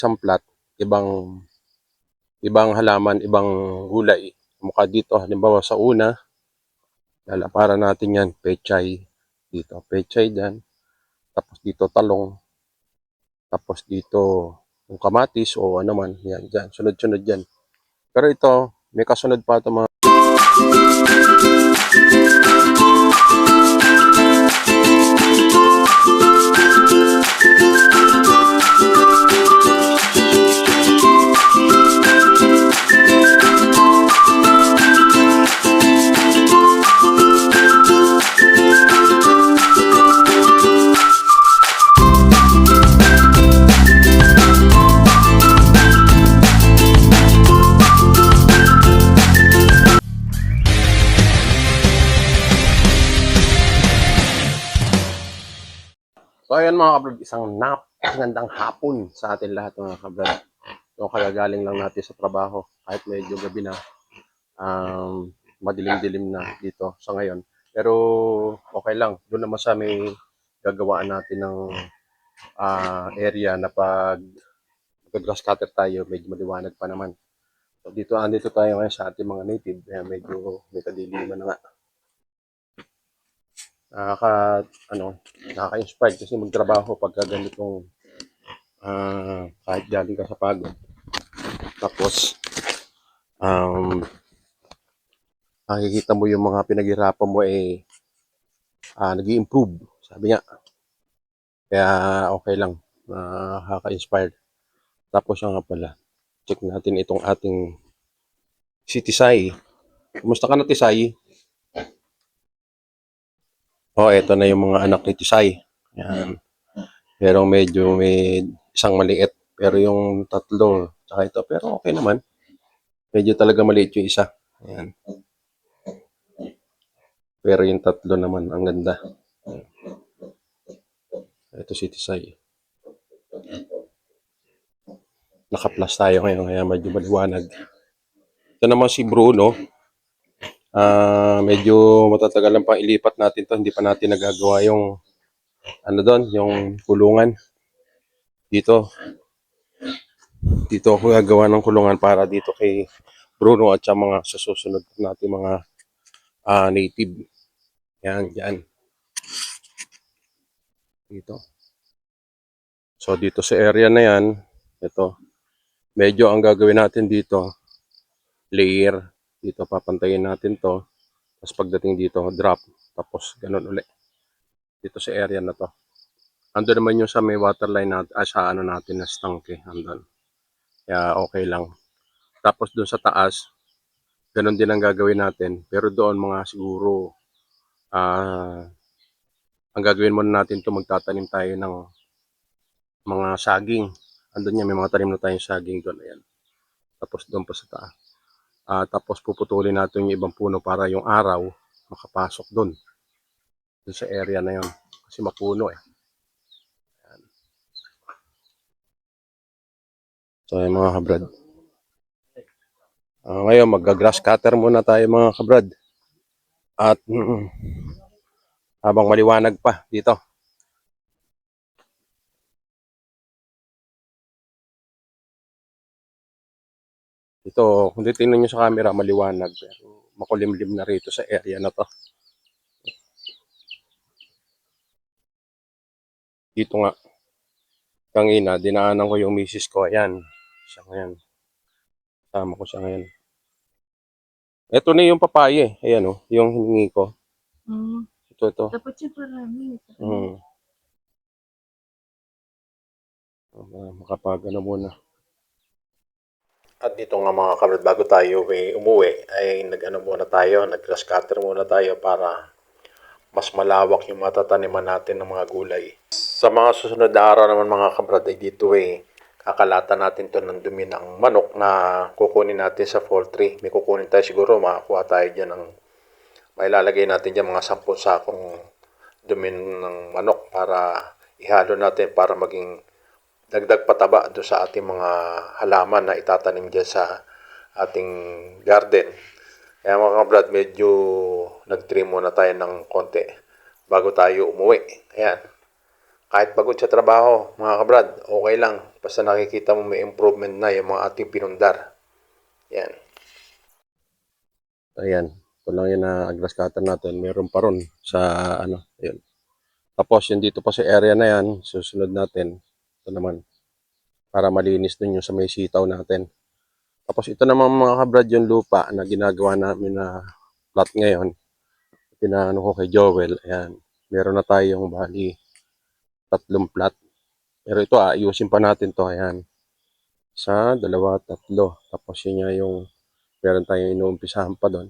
isang plat, ibang halaman, ibang gulay. Mukha dito, halimbawa sa una, lalaparan natin yan, pechay. Dito, pechay dyan. Tapos dito talong. Tapos dito yung kamatis o ano man. Yan, dyan. Sunod-sunod yan. Pero ito, may kasunod pa ito mga. So ayan mga kabrad, isang napakagandang hapon sa atin lahat mga kabrad. So kagagaling lang natin sa trabaho kahit medyo gabi na, madilim-dilim na dito sa ngayon. Pero okay lang, doon naman sa may gagawaan natin ng area na pag grass cutter tayo, medyo maliwanag pa naman. So andito tayo ngayon sa ating mga native, kaya medyo may kadiliman na nga. Nakaka-inspired kasi magtrabaho pagka ganitong kahit galing ka sa pagod. Tapos, nakikita mo yung mga pinaghirapan mo nag-i-improve, sabi niya. Kaya okay lang, nakaka-inspired. Tapos nga pala, check natin itong ating si Tisay. Kumusta ka na, Tisay? Eto na yung mga anak ni Tisay. Yan. Pero medyo may isang maliit. Pero yung tatlo, tsaka ito, pero okay naman. Medyo talaga maliit yung isa. Ayan. Pero yung tatlo naman, ang ganda. Ito si Tisay. Naka-plus tayo ngayon, kaya medyo maliwanag. Ito naman si Bruno. Medyo matatagal lang pang ilipat natin to. Hindi pa natin nagagawa yung yung kulungan. Dito ako gagawa ng kulungan para dito kay Bruno at sa mga sa susunod natin mga native. Yan, yan. Dito. So dito sa area na yan, ito, medyo ang gagawin natin dito, layer. Dito papantayin natin to. Tapos pagdating dito, drop. Tapos ganun ulit. Dito sa area na to. Ando naman yung sa may waterline natin, sa ano natin na stanke. Andun. Kaya okay lang. Tapos doon sa taas, ganun din ang gagawin natin. Pero doon mga siguro, ang gagawin muna natin to magtatanim tayo ng mga saging. Andun yan, may mga tanim na tayong saging doon. Ayan. Tapos doon pa sa taas. Tapos puputulin natin yung ibang puno para yung araw makapasok doon. Doon sa area na yon. Kasi mapuno eh. Ayan. So yung mga kabrad. Ngayon mag-grass cutter muna tayo mga kabrad. At habang maliwanag pa dito. Ito, kung titingnan nyo sa camera, maliwanag. Pero makulimlim na rito sa area na to. Dito nga. Kanina, dinaanan ko yung misis ko. Ayan. Siya ngayon. Sama ko siya ngayon. Ito na yung papaya eh. Ayan o, yung hiningi ko. Ito. Dapat siya parami. Makapagano muna. At dito nga mga kabrad, bago tayo umuwi, ay muna tayo, nag-grass cutter muna tayo para mas malawak yung matataniman natin ng mga gulay. Sa mga susunod na araw naman mga kabrad, ay dito kakalata natin to ng dumi ng manok na kukunin natin sa poultry. May kukunin tayo siguro, makakuha tayo dyan ng, may lalagay natin dyan mga 10 sakong dumi ng manok para ihalo natin para maging dagdag pataba doon sa ating mga halaman na itatanim dyan sa ating garden. Kaya mga kabrad, medyo nag-trim muna tayo ng konti bago tayo umuwi. Ayan. Kahit pagod sa trabaho, mga kabrad, okay lang. Basta nakikita mo may improvement na yung mga ating pinundar. Yan. Ayan. Ito lang yung na-grass cutter natin. Meron pa ron sa ano. Ayun. Tapos yung dito pa sa area na yan, susunod natin. Ito naman. Para malinis din yung sa may sitaw natin. Tapos ito naman mga kabrad yung lupa na ginagawa namin na plot ngayon. Pinaano ko kay Joel. Ayan. Meron na tayong bali 3 plot. Pero ito ayusin pa natin to. Ayan. Isa, dalawa, tatlo. Tapos yun nga yung meron tayong inuumpisahan pa doon.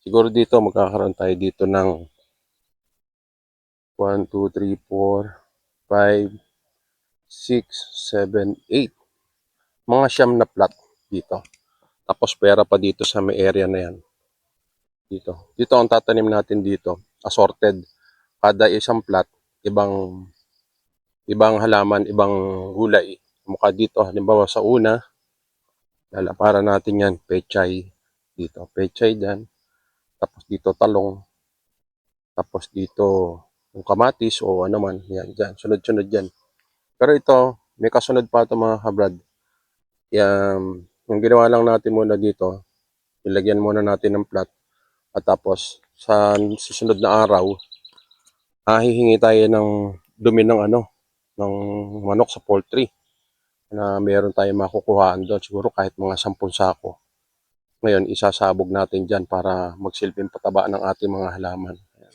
Siguro dito magkakaroon tayo dito ng 1, 2, 3, 4, 5, 6, 7, 8. Mga siyam na plot dito. Tapos pera pa dito sa may area na yan. Dito. Dito ang tatanim natin dito. Assorted. Kada isang plot, ibang halaman, ibang gulay. Mukha dito, halimbawa sa una, lalaparan natin yan, pechay. Dito, pechay dyan. Tapos dito talong. Tapos dito yung kamatis o ano man. Yan, dyan. Sunod-sunod dyan. Pero ito, may kasunod pa ito mga kabrad. Yan, yung ginawa lang natin muna dito, ilagyan muna natin ng plat. At tapos, sa susunod na araw, hihingi tayo ng dumi ng ano, ng manok sa poultry na meron tayong makukuhaan doon. Siguro kahit mga 10 sako. Ngayon, isasabog natin dyan para magsilbing pataba ng ating mga halaman. Ayan.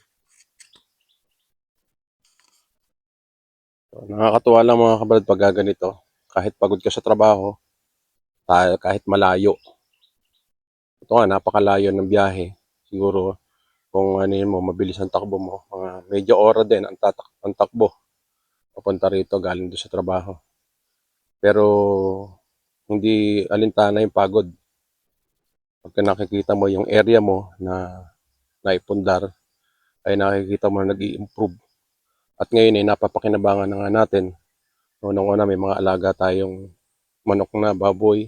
So, nakakatuwa lang mga kabrad pag ganito. Kahit pagod ka sa trabaho, kahit malayo. Ito nga, napakalayo ng biyahe. Siguro, kung ano yun mo, mabilis ang takbo mo. Mga medyo ora din ang takbo. Papunta rito, galing doon sa trabaho. Pero, hindi alintana yung pagod. Pagka nakikita mo yung area mo na naipundar, ay nakikita mo na nag-i-improve. At ngayon ay napapakinabangan na nga natin. Unang-una may mga alaga tayong manok na baboy,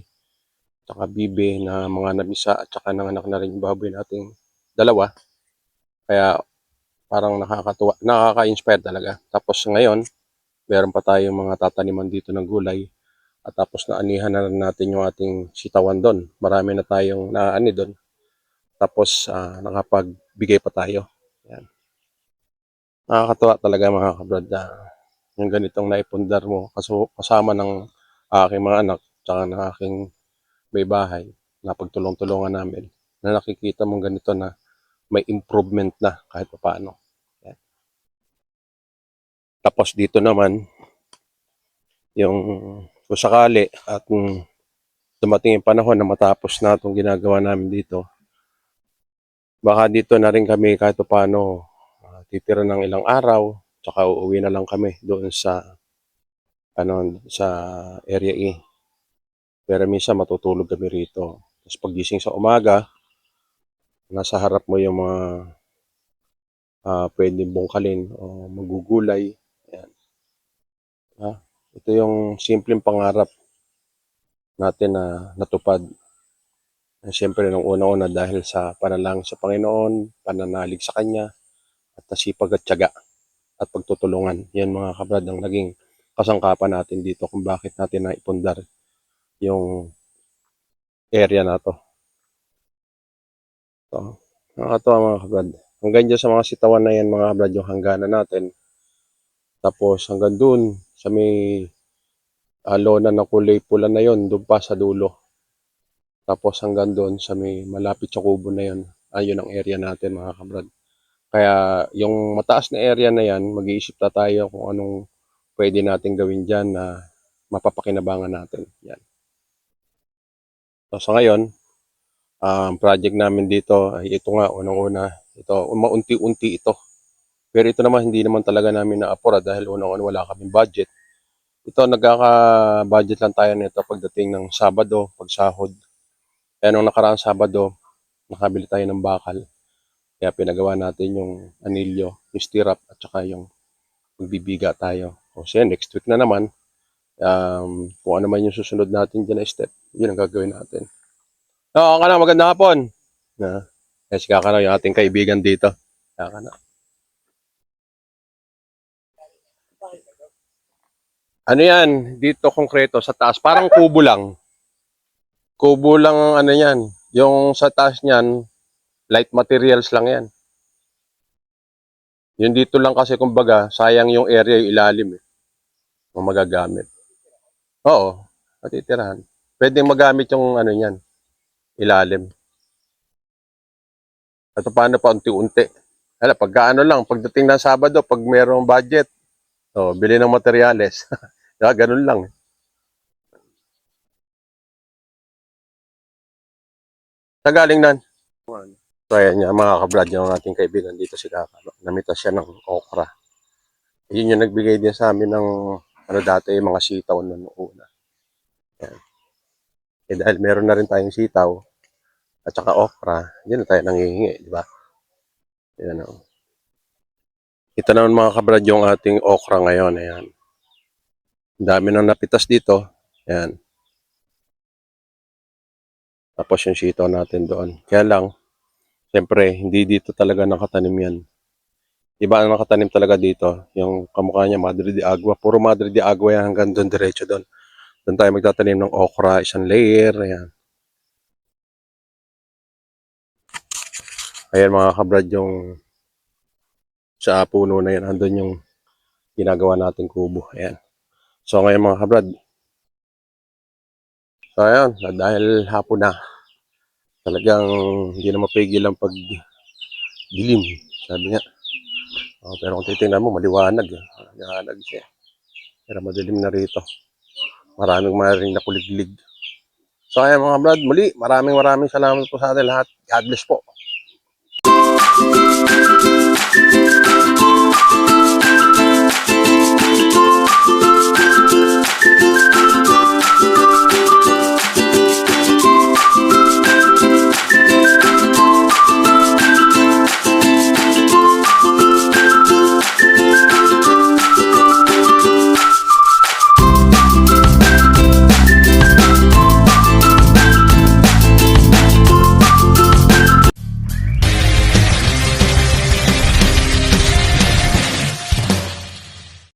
tsaka bibe na mga nabisa at tsaka nanganak na rin yung baboy nating dalawa. Kaya parang nakakatuwa, nakaka-inspire talaga. Tapos ngayon, meron pa tayong mga tataniman dito ng gulay. At tapos naanihan na rin natin yung ating sitawan doon. Marami na tayong naani doon. Tapos nakapagbigay pa tayo. Yan. Nakakatuwa talaga mga kabrad na yung ganitong naipundar mo kasama ng aking mga anak tsaka ng aking may bahay na pagtulong-tulungan namin na nakikita mong ganito na may improvement na kahit paano. Yan. Tapos dito naman, yung kung sakali at kung dumating yung panahon na matapos na itong ginagawa namin dito, baka dito na rin kami kahit paano titira ng ilang araw, tsaka uuwi na lang kami doon sa sa area E. Pero minsan matutulog kami rito. Tapos pagising sa umaga, nasa harap mo yung mga pwedeng bungkalin o magugulay. Ayan. Ito yung simpleng pangarap natin na natupad. Siyempre, nung una-una dahil sa panalangin sa Panginoon, pananalig sa Kanya, at nasipag at tiyaga at pagtutulungan. Yan mga kabrad ang naging kasangkapan natin dito kung bakit natin naipundar yung area na to. So, nakakatawa mga kabrad. Hanggang dyan sa mga sitawan na yan mga kabrad yung hangganan natin. Tapos hanggang dun sa may lona na kulay pula na yon, doon pa sa dulo. Tapos hanggang doon sa may malapit sa kubo na yon, ayun ang area natin mga kabrad. Kaya yung mataas na area na yan, mag-iisip na tayo kung anong pwede natin gawin dyan na mapapakinabangan natin. Yan. So sa ngayon, ang project namin dito ay ito nga, unang-una, ito, maunti-unti ito. Pero ito naman, hindi naman talaga namin na-apura dahil unang-una wala kaming budget. Ito, nagkaka-budget lang tayo nito pagdating ng Sabado, pagsahod. Kaya nung nakaraang Sabado, nakabili tayo ng bakal. Kaya pinagawa natin yung anilyo, yung stirrup, at saka yung magbibiga tayo. O siya, next week na naman, kung ano man yung susunod natin dyan na step, yun ang gagawin natin. Oo, ka na, magandang hapon. Yes, kaka na yung ating kaibigan dito. Kaka na. Ano yan, dito konkreto sa taas, parang kubo lang. Kubo lang ang ano yan. Yung sa taas niyan, light materials lang yan. Yung dito lang kasi kumbaga, sayang yung area yung ilalim eh, kung magagamit. Oo, matitirahan. Pwedeng magamit yung ano niyan, ilalim. At paano pa unti-unti. Hala, pagka ano lang, pagdating ng Sabado, pag mayroong budget, bili ng materyales. Ganun lang. Sa galing nan. So, ayan niya, mga kabrad, yung ating kaibigan dito si Kaka. Namita siya ng okra. Yun yung nagbigay din sa amin ng ano dati, yung mga sitaw na noong una. Ayan. Eh, dahil meron na rin tayong sitaw at saka okra, yun na tayo nangihingi, di ba? Ayan o. Ito naman mga kabrad yung ating okra ngayon. Ayan. Ang dami nang napitas dito. Ayan. Tapos yung sitaw natin doon. Kaya lang, siyempre, hindi dito talaga nakatanim yan. Iba ang nakatanim talaga dito. Yung kamukha niya, Madre de Agua. Puro Madre de Agua yan hanggang doon, diretso doon. Doon tayo magtatanim ng okra, isang layer. Ayan. Ayan mga kabrad yung sa puno na yan. Andun yung ginagawa nating kubo. Ayan. So ngayon mga kabrad. So ayan, dahil hapon na. Talagang hindi na mapigil ang pagdilim. Sabi nga. Pero kung titingnan mo, maliwanag. Maliwanag siya. Pero madilim na rito. Maraming nakuliglig. So ayan mga brad, muli maraming salamat po sa atin lahat. God bless po.